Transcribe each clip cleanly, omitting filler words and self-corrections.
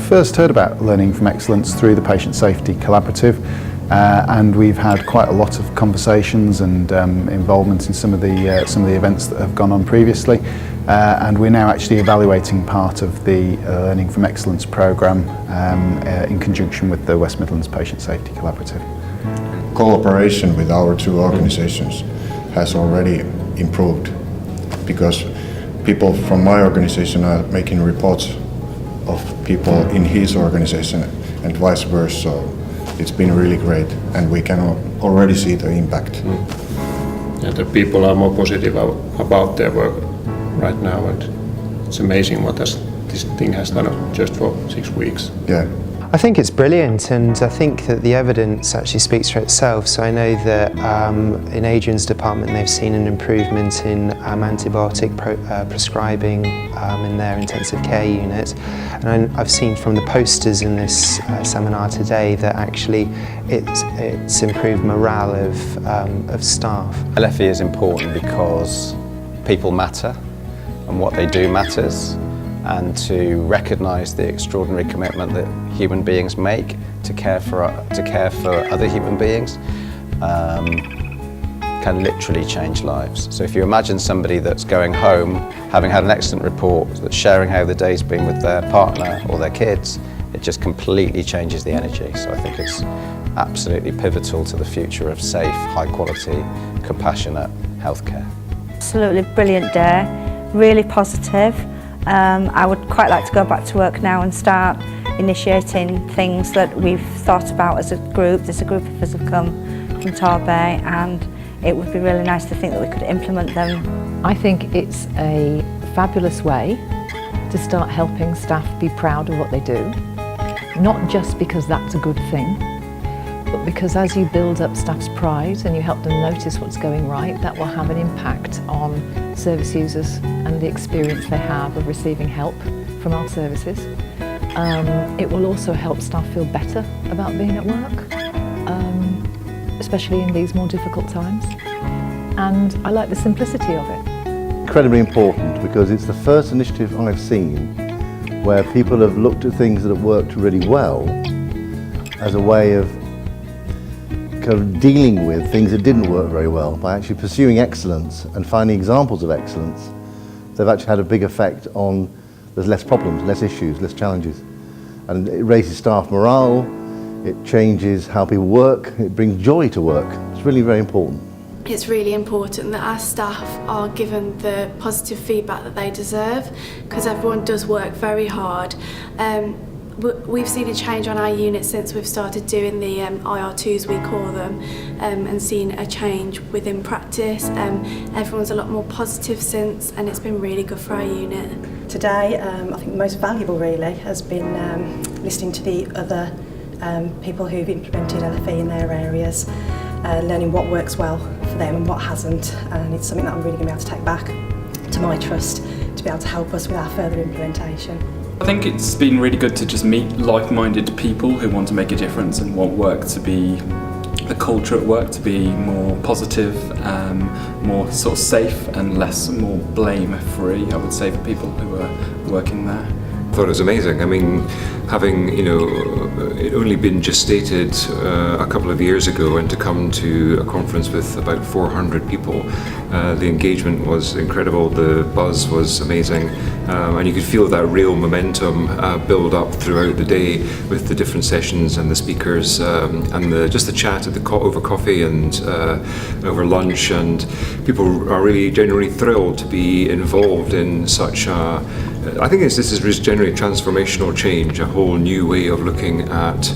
first heard about Learning from Excellence through the Patient Safety Collaborative, and we've had quite a lot of conversations and involvement in some of the events that have gone on previously, and we're now actually evaluating part of the Learning from Excellence programme in conjunction with the West Midlands Patient Safety Collaborative. Cooperation with our two organisations has already improved, because people from my organisation are making reports of people in his organisation and vice versa. So it's been really great, and we can already see the impact. Yeah, the people are more positive about their work right now, and it's amazing what this thing has done just for 6 weeks. Yeah. I think it's brilliant, and I think that the evidence actually speaks for itself. So I know that in Adrian's department they've seen an improvement in antibiotic prescribing in their intensive care unit, and I've seen from the posters in this seminar today that actually it's improved morale of staff. LFE is important because people matter and what they do matters, and to recognise the extraordinary commitment that human beings make to care for other human beings can literally change lives. So if you imagine somebody that's going home, having had an excellent report, that's sharing how the day's been with their partner or their kids, it just completely changes the energy. So I think it's absolutely pivotal to the future of safe, high quality, compassionate healthcare. Absolutely brilliant day, really positive. I would quite like to go back to work now and start initiating things that we've thought about as a group. There's a group of us have come from Torbay, and it would be really nice to think that we could implement them. I think it's a fabulous way to start helping staff be proud of what they do, not just because that's a good thing, but because as you build up staff's pride and you help them notice what's going right, that will have an impact on service users and the experience they have of receiving help from our services. It will also help staff feel better about being at work, especially in these more difficult times. And I like the simplicity of it. Incredibly important, because it's the first initiative I've seen where people have looked at things that have worked really well as a way of kind of dealing with things that didn't work very well. By actually pursuing excellence and finding examples of excellence, they've actually had a big effect on, there's less problems, less issues, less challenges. And it raises staff morale, it changes how people work, it brings joy to work. It's really very important. It's really important that our staff are given the positive feedback that they deserve, because everyone does work very hard. We've seen a change on our unit since we've started doing the IR2s, we call them, and seen a change within practice. Everyone's a lot more positive since, and it's been really good for our unit. Today, I think the most valuable really has been listening to the other people who've implemented LFE in their areas, learning what works well for them and what hasn't, and it's something that I'm really going to be able to take back to my trust to be able to help us with our further implementation. I think it's been really good to just meet like-minded people who want to make a difference and want work to be, the culture at work to be more positive, more sort of safe and more blame-free, I would say, for people who are working there. I thought it was amazing. I mean, having it only been gestated a couple of years ago, and to come to a conference with about 400 people, the engagement was incredible, the buzz was amazing, and you could feel that real momentum build up throughout the day with the different sessions and the speakers, and just the chat at over coffee and over lunch, and people are really genuinely thrilled to be involved in such a, I think this is generally transformational change, a whole new way of looking at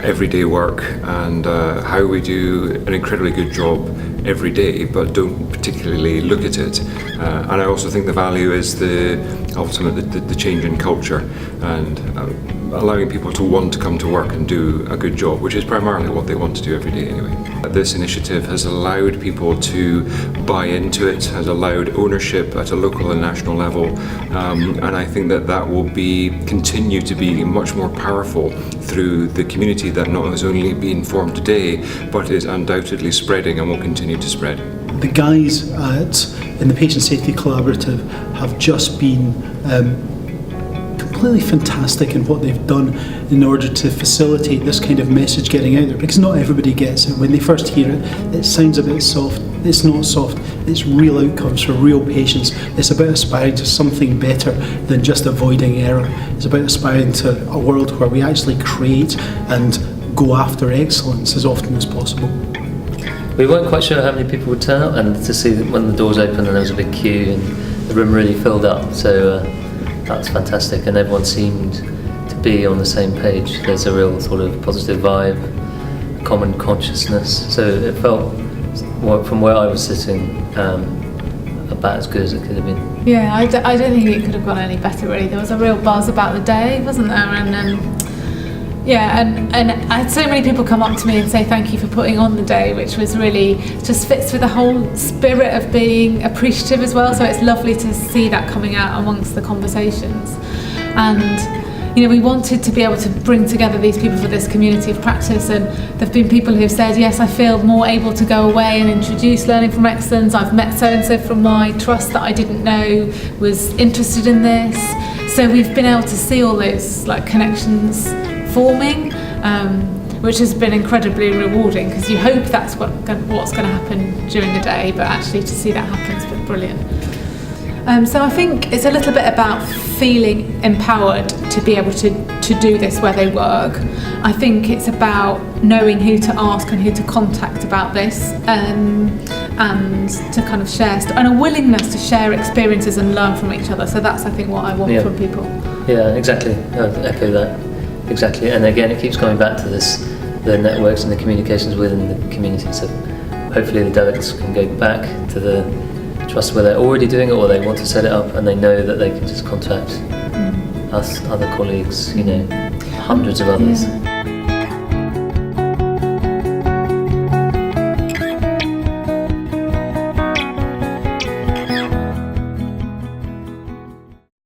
everyday work and how we do an incredibly good job every day but don't particularly look at it. And I also think the value is the change in culture and allowing people to want to come to work and do a good job, which is primarily what they want to do every day anyway. This initiative has allowed people to buy into it, has allowed ownership at a local and national level, and I think that will continue to be much more powerful through the community that not has only been formed today, but is undoubtedly spreading and will continue to spread. The guys in the Patient Safety Collaborative have just been completely fantastic in what they've done in order to facilitate this kind of message getting out there, because not everybody gets it. When they first hear it, it sounds a bit soft. It's not soft. It's real outcomes for real patients. It's about aspiring to something better than just avoiding error. It's about aspiring to a world where we actually create and go after excellence as often as possible. We weren't quite sure how many people would turn up, and to see that when the doors opened and there was a big queue and the room really filled up, so that's fantastic, and everyone seemed to be on the same page. There's a real sort of positive vibe, a common consciousness, so it felt, from where I was sitting, about as good as it could have been. Yeah, I don't think it could have gone any better really. There was a real buzz about the day, wasn't there? And yeah, and I had so many people come up to me and say thank you for putting on the day, which was really, just fits with the whole spirit of being appreciative as well, so it's lovely to see that coming out amongst the conversations. And you know, we wanted to be able to bring together these people for this community of practice, and there have been people who've said, yes, I feel more able to go away and introduce learning from excellence. I've met so-and-so from my trust that I didn't know was interested in this. So we've been able to see all those like connections forming, which has been incredibly rewarding, because you hope that's what's going to happen during the day, but actually to see that happen has been brilliant. So I think it's a little bit about feeling empowered to be able to do this where they work. I think it's about knowing who to ask and who to contact about this, and to kind of share, and a willingness to share experiences and learn from each other. So that's, I think, what I want from people. Yeah, exactly. I echo that. Exactly. And again, it keeps coming back to this, the networks and the communications within the community. So hopefully the delegates can go back to the trust where they're already doing it, or they want to set it up, and they know that they can just contact us, other colleagues, you know, hundreds of others. Yeah.